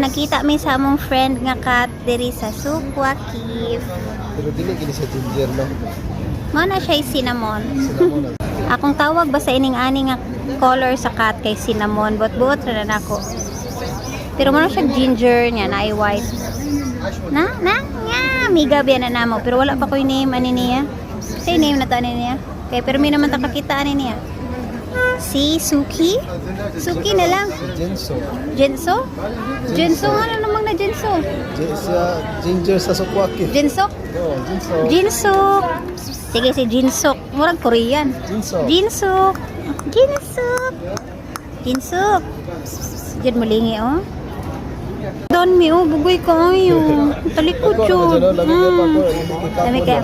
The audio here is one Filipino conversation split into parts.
nakita mi sa among friend nga cat diri sa Sukwa Cave. Pero dili gini sa ginger no. Mao na siya cinnamon. Cinnamon. Akong tawag ba sa ining-ani nga color sa cat kay cinnamon, buot-buot ra na nako. Pero mo siya ginger niya na ay white. Na nga miga biya na namo pero wala pa ko yung name ani niya. Say name na ta ani niya. Kay pero mi naman ta kakita ani niya. Si Suki? Suki na lang. Jinso. Jenso? Jenso ano namang na Jenso? Ginger sa Sukwaki. Jinsok? Oo, Jinso. Jinsok. Sige si Jinsok. Murag Korean. Jinso. Jinsok. Jinsok. Jinsok. Diyan malingi oh. Don mi oh, bugoy ko ayo. Talikod jud. Dami ka.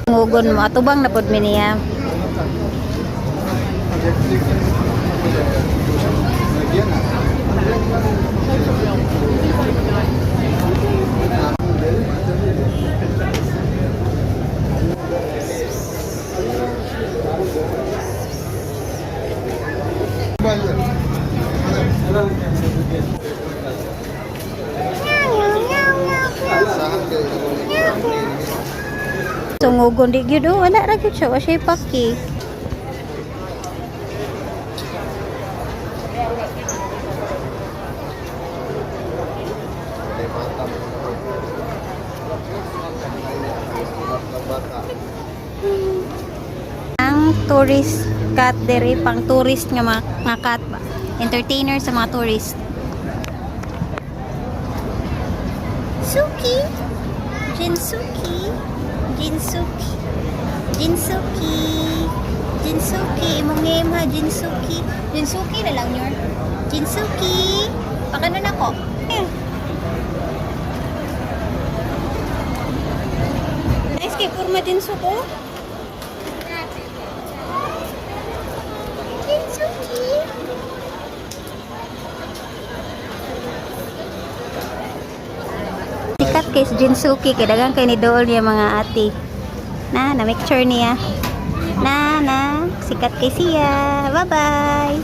Ngugon mo atubang na pod mi niya. Tungugon di gyud oh, wala ra gyud siya, wa siya paki. Ang tourist cat dere pang tourist nga mga cat ba. Entertainer sa mga tourist. Suki. Jinsuki. Jinsuki. Jinsuki. Jinsuki. Imong name ha, Jinsuki. Jinsuki na lang yun. Jinsuki. Pakanon ako. Nice kay Purma Jinsuko. Jinsuki. Sikat kay si Jinsuki kay dagang kay ni Dool niya mga ate. Na make sure niya. Na sikat kay siya. Bye bye.